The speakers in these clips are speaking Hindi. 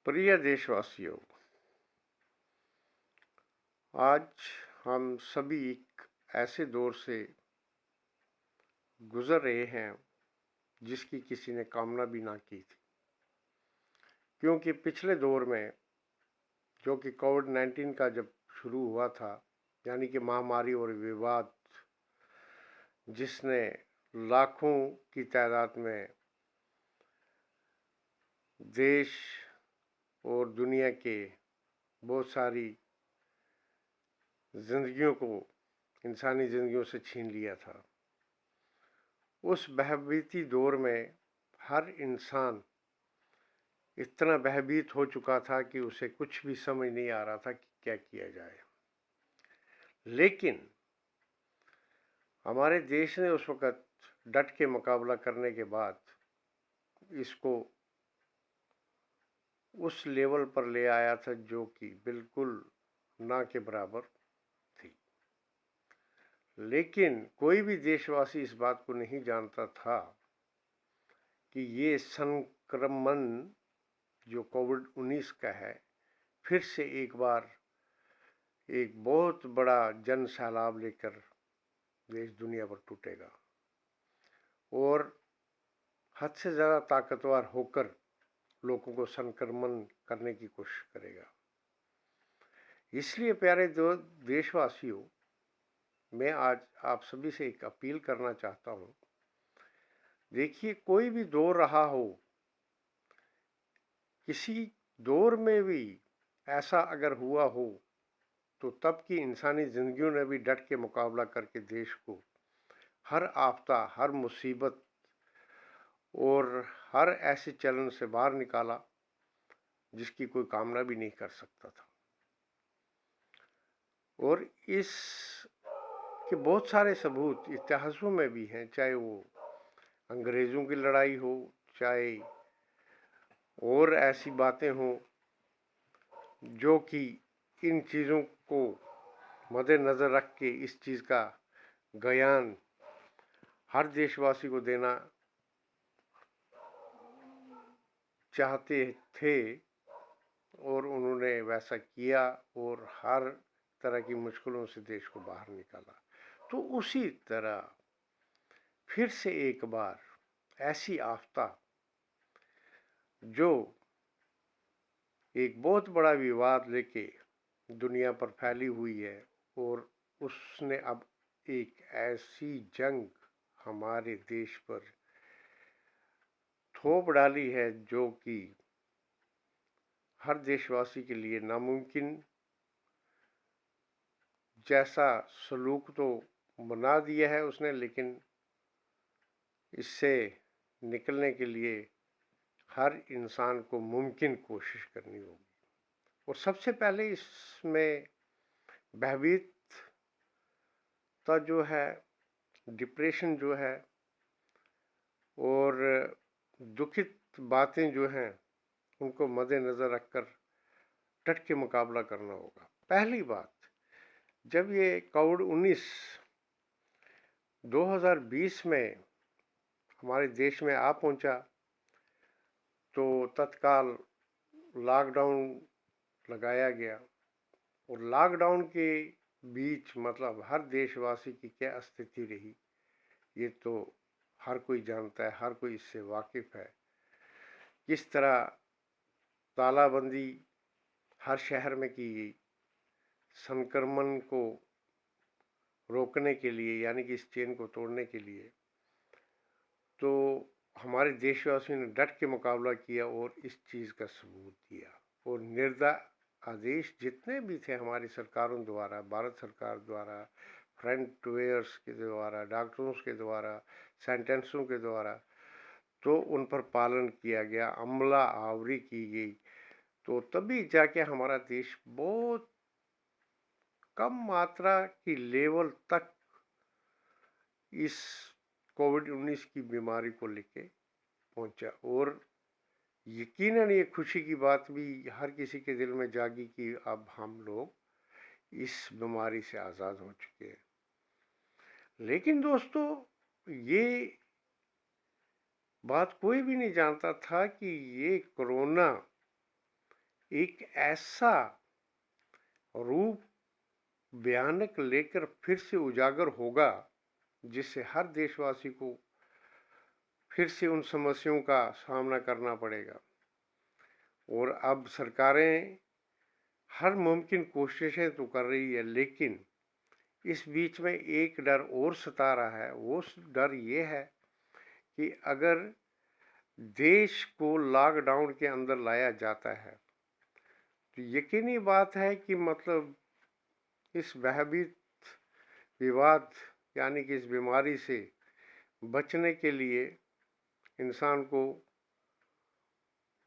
प्रिय देशवासियों, आज हम सभी एक ऐसे दौर से गुजर रहे हैं जिसकी किसी ने कामना भी ना की थी। क्योंकि पिछले दौर में जो कि कोविड-19 का जब शुरू हुआ था, यानी कि महामारी और विवाद जिसने लाखों की तादाद में देश और दुनिया के बहुत सारी जिंदगियों को, इंसानी जिंदगियों से छीन लिया था। उस भयभीति दौर में हर इंसान इतना भयभीत हो चुका था कि उसे कुछ भी समझ नहीं आ रहा था कि क्या किया जाए। लेकिन हमारे देश ने उस वक़्त डट के मुकाबला करने के बाद इसको उस लेवल पर ले आया था जो कि बिल्कुल ना के बराबर थी। लेकिन कोई भी देशवासी इस बात को नहीं जानता था कि ये संक्रमण जो कोविड-19 का है, फिर से एक बार एक बहुत बड़ा जन सैलाब लेकर देश दुनिया पर टूटेगा और हद से ज़्यादा ताकतवर होकर लोगों को संक्रमण करने की कोशिश करेगा। इसलिए प्यारे देशवासियों, मैं आज आप सभी से एक अपील करना चाहता हूँ। देखिए, कोई भी दौर रहा हो, किसी दौर में भी ऐसा अगर हुआ हो तो तब की इंसानी जिंदगियों ने भी डट के मुकाबला करके देश को हर आफता, हर मुसीबत और हर ऐसे चलन से बाहर निकाला जिसकी कोई कामना भी नहीं कर सकता था। और इस के बहुत सारे सबूत इतिहासों में भी हैं, चाहे वो अंग्रेज़ों की लड़ाई हो, चाहे और ऐसी बातें हों जो कि इन चीज़ों को मद्देनज़र रख के इस चीज़ का ज्ञान हर देशवासी को देना चाहते थे और उन्होंने वैसा किया और हर तरह की मुश्किलों से देश को बाहर निकाला। तो उसी तरह फिर से एक बार ऐसी आफता जो एक बहुत बड़ा विवाद लेके दुनिया पर फैली हुई है और उसने अब एक ऐसी जंग हमारे देश पर थोप डाली है जो कि हर देशवासी के लिए नामुमकिन जैसा सलूक तो बना दिया है उसने, लेकिन इससे निकलने के लिए हर इंसान को मुमकिन कोशिश करनी होगी। और सबसे पहले इसमें भयभीतता जो है, डिप्रेशन जो है और दुखित बातें जो हैं, उनको मद्देनज़र रखकर डट के मुकाबला करना होगा। पहली बात, जब ये कोविड-19 2020 में हमारे देश में आ पहुंचा तो तत्काल लॉकडाउन लगाया गया और लॉकडाउन के बीच मतलब हर देशवासी की क्या स्थिति रही ये तो हर कोई जानता है, हर कोई इससे वाकिफ़ है। किस तरह तालाबंदी हर शहर में की गई संक्रमण को रोकने के लिए, यानी कि इस चेन को तोड़ने के लिए। तो हमारे देशवासियों ने डट के मुकाबला किया और इस चीज़ का सबूत दिया और निर्दय आदेश जितने भी थे हमारी सरकारों द्वारा, भारत सरकार द्वारा, फ्रंट वेयर्स के द्वारा, डॉक्टरों के द्वारा, सेंटेंसों के द्वारा, तो उन पर पालन किया गया, अमला आवरी की गई। तो तभी जाके हमारा देश बहुत कम मात्रा की लेवल तक इस कोविड-19 की बीमारी को लेके पहुंचा। और यकीनन ये खुशी की बात भी हर किसी के दिल में जागी कि अब हम लोग इस बीमारी से आज़ाद हो चुके हैं। लेकिन दोस्तों, ये बात कोई भी नहीं जानता था कि ये कोरोना एक ऐसा रूप भयानक लेकर फिर से उजागर होगा जिससे हर देशवासी को फिर से उन समस्याओं का सामना करना पड़ेगा। और अब सरकारें हर मुमकिन कोशिशें तो कर रही है, लेकिन इस बीच में एक डर और सता रहा है। वो डर ये है कि अगर देश को लॉकडाउन के अंदर लाया जाता है तो यकीनी बात है कि मतलब इस भयभीत विवाद यानी कि इस बीमारी से बचने के लिए इंसान को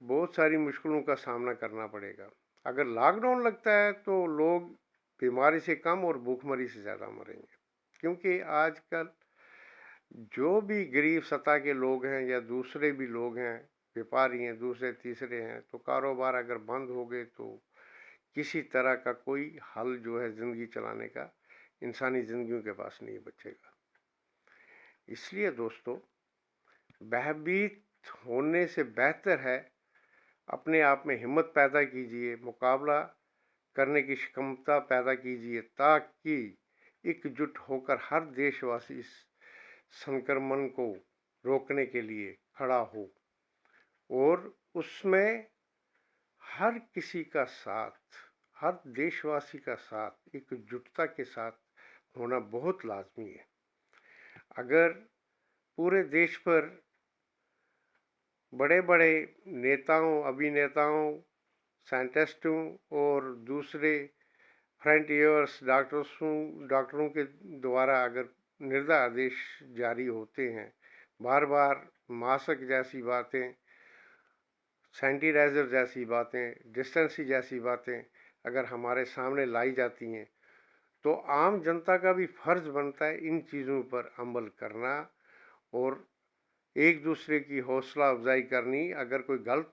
बहुत सारी मुश्किलों का सामना करना पड़ेगा। अगर लॉकडाउन लगता है तो लोग बीमारी से कम और भूखमरी से ज़्यादा मरेंगे, क्योंकि आजकल जो भी गरीब सतह के लोग हैं या दूसरे भी लोग हैं, व्यापारी हैं, दूसरे तीसरे हैं, तो कारोबार अगर बंद हो गए तो किसी तरह का कोई हल जो है ज़िंदगी चलाने का इंसानी ज़िंदगियों के पास नहीं बचेगा। इसलिए दोस्तों, भयभीत होने से बेहतर है अपने आप में हिम्मत पैदा कीजिए, मुकाबला करने की क्षमता पैदा कीजिए, ताकि एकजुट होकर हर देशवासी इस संक्रमण को रोकने के लिए खड़ा हो। और उसमें हर किसी का साथ, हर देशवासी का साथ एकजुटता के साथ होना बहुत लाजमी है। अगर पूरे देश पर बड़े बड़े नेताओं, अभिनेताओं, साइंटिस्टों और दूसरे फ्रंटियर्स डॉक्टरों के द्वारा अगर निर्देश जारी होते हैं, बार बार मास्क जैसी बातें, सैनिटाइज़र जैसी बातें, डिस्टेंसिंग जैसी बातें अगर हमारे सामने लाई जाती हैं, तो आम जनता का भी फर्ज बनता है इन चीज़ों पर अमल करना और एक दूसरे की हौसला अफजाई करनी। अगर कोई गलत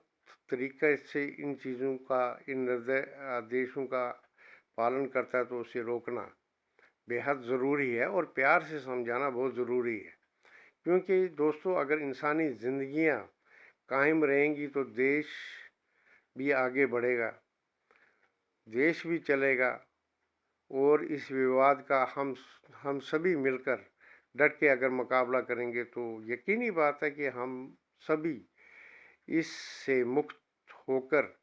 तरीके से इन चीज़ों का, इन आदेशों का पालन करता है तो उसे रोकना बेहद ज़रूरी है और प्यार से समझाना बहुत ज़रूरी है। क्योंकि दोस्तों, अगर इंसानी ज़िंदगियां कायम रहेंगी तो देश भी आगे बढ़ेगा, देश भी चलेगा। और इस विवाद का हम सभी मिलकर डट के अगर मुकाबला करेंगे तो यकीनी बात है कि हम सभी इससे मुक्त होकर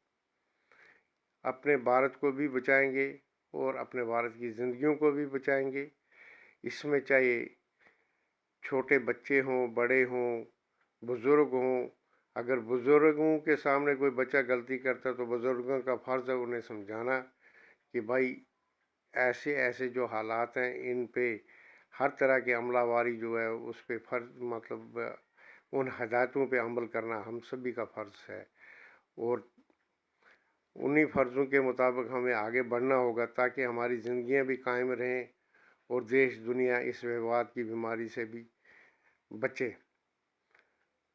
अपने भारत को भी बचाएंगे और अपने भारत की ज़िंदगियों को भी बचाएंगे। इसमें चाहे छोटे बच्चे हों, बड़े हों, बुज़ुर्ग हों। अगर बुज़ुर्गों के सामने कोई बच्चा गलती करता है तो बुज़ुर्गों का फ़र्ज़ है उन्हें समझाना कि भाई ऐसे ऐसे जो हालात हैं इन पे हर तरह की अमलावारी जो है उस पे फ़र्ज मतलब उन हदायतों पे अमल करना हम सभी का फ़र्ज़ है। और उन्हीं फ़र्ज़ों के मुताबिक हमें आगे बढ़ना होगा ताकि हमारी ज़िंदगियां भी कायम रहें और देश दुनिया इस विवाद की बीमारी से भी बचे।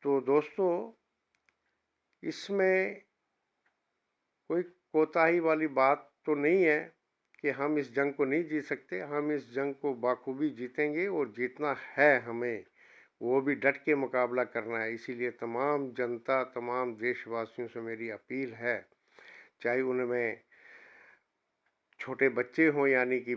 तो दोस्तों, इसमें कोई कोताही वाली बात तो नहीं है कि हम इस जंग को नहीं जीत सकते। हम इस जंग को बाखूबी जीतेंगे और जीतना है हमें, वो भी डट के मुकाबला करना है। इसीलिए तमाम जनता, तमाम देशवासियों से मेरी अपील है, चाहे उनमें छोटे बच्चे हों यानी कि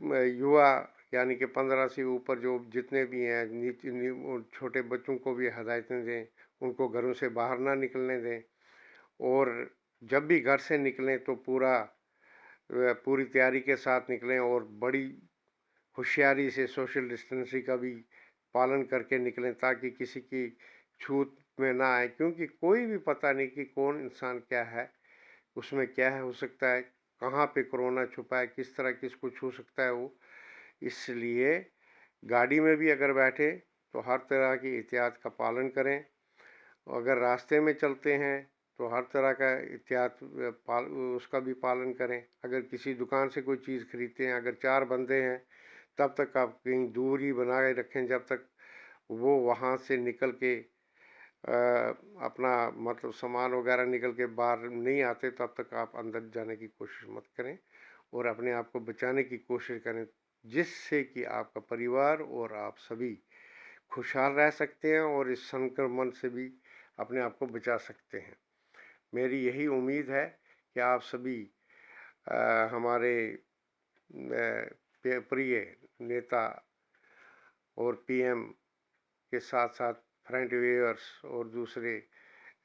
युवा यानी कि 15 से ऊपर जो जितने भी हैं, छोटे बच्चों को भी हदायतें दें, उनको घरों से बाहर ना निकलने दें। और जब भी घर से निकलें तो पूरी तैयारी के साथ निकलें और बड़ी होशियारी से सोशल डिस्टेंसिंग का भी पालन करके निकलें ताकि किसी की छूत में ना आए। क्योंकि कोई भी पता नहीं कि कौन इंसान क्या है, उसमें क्या है, हो सकता है कहाँ पे कोरोना छुपा है, किस तरह किसको छू सकता है वो। इसलिए गाड़ी में भी अगर बैठे तो हर तरह की एहतियात का पालन करें। अगर रास्ते में चलते हैं तो हर तरह का एहतियात उसका भी पालन करें। अगर किसी दुकान से कोई चीज़ खरीदते हैं, अगर 4 बंदे हैं तब तक आप कहीं दूरी बनाए रखें, जब तक वो वहाँ से निकल के अपना मतलब सामान वगैरह निकल के बाहर नहीं आते तब तक आप अंदर जाने की कोशिश मत करें और अपने आप को बचाने की कोशिश करें, जिससे कि आपका परिवार और आप सभी खुशहाल रह सकते हैं और इस संक्रमण से भी अपने आप को बचा सकते हैं। मेरी यही उम्मीद है कि आप सभी हमारे प्रिय नेता और पीएम के साथ साथ फ्रंट वेयर्स और दूसरे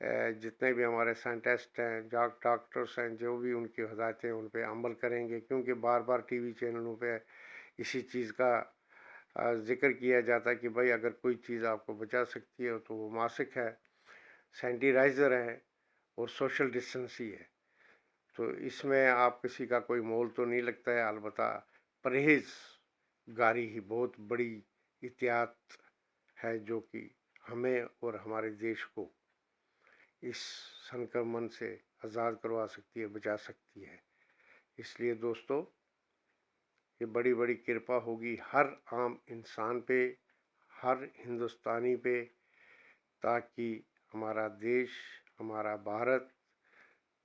जितने भी हमारे साइंटिस्ट हैं, डॉक्टर्स हैं, जो भी उनकी हदायतें उन पे अमल करेंगे, क्योंकि बार बार टीवी चैनलों पे इसी चीज़ का जिक्र किया जाता है कि भाई अगर कोई चीज़ आपको बचा सकती है तो वो मास्क है, सैनिटाइज़र है और सोशल डिस्टेंस ही है। तो इसमें आप किसी का कोई मोल तो नहीं लगता है, अलबत्ता परहेज़गारी ही बहुत बड़ी एहतियात है जो कि हमें और हमारे देश को इस संक्रमण से आज़ाद करवा सकती है, बचा सकती है। इसलिए दोस्तों, ये बड़ी बड़ी कृपा होगी हर आम इंसान पे, हर हिंदुस्तानी पे, ताकि हमारा देश, हमारा भारत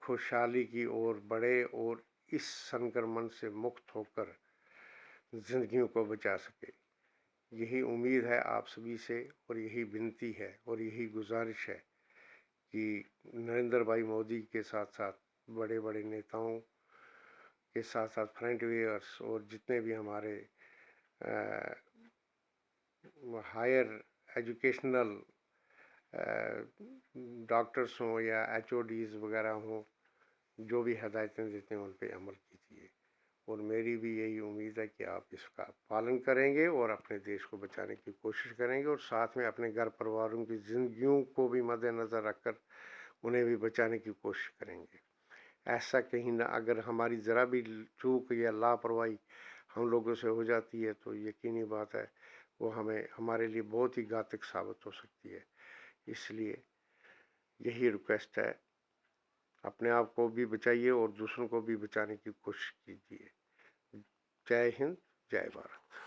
खुशहाली की ओर बढ़े और इस संक्रमण से मुक्त होकर जिंदगियों को बचा सके। यही उम्मीद है आप सभी से और यही विनती है और यही गुजारिश है कि नरेंद्र भाई मोदी के साथ साथ बड़े बड़े नेताओं के साथ साथ फ्रंट वेयर्स और जितने भी हमारे हायर एजुकेशनल डॉक्टर्स हों या एचओडीज वगैरह हों, जो भी हदायतें देते हैं उन पर अमल कीजिए। और मेरी भी यही उम्मीद है कि आप इसका पालन करेंगे और अपने देश को बचाने की कोशिश करेंगे और साथ में अपने घर परिवारों की ज़िंदगियों को भी मद्देनज़र रखकर उन्हें भी बचाने की कोशिश करेंगे। ऐसा कहीं ना अगर हमारी ज़रा भी चूक या लापरवाही हम लोगों से हो जाती है तो यकीनी बात है वो हमें हमारे लिए बहुत ही घातक साबित हो सकती है। इसलिए यही रिक्वेस्ट है, अपने आप को भी बचाइए और दूसरों को भी बचाने की कोशिश कीजिए। जय हिंद, जय भारत।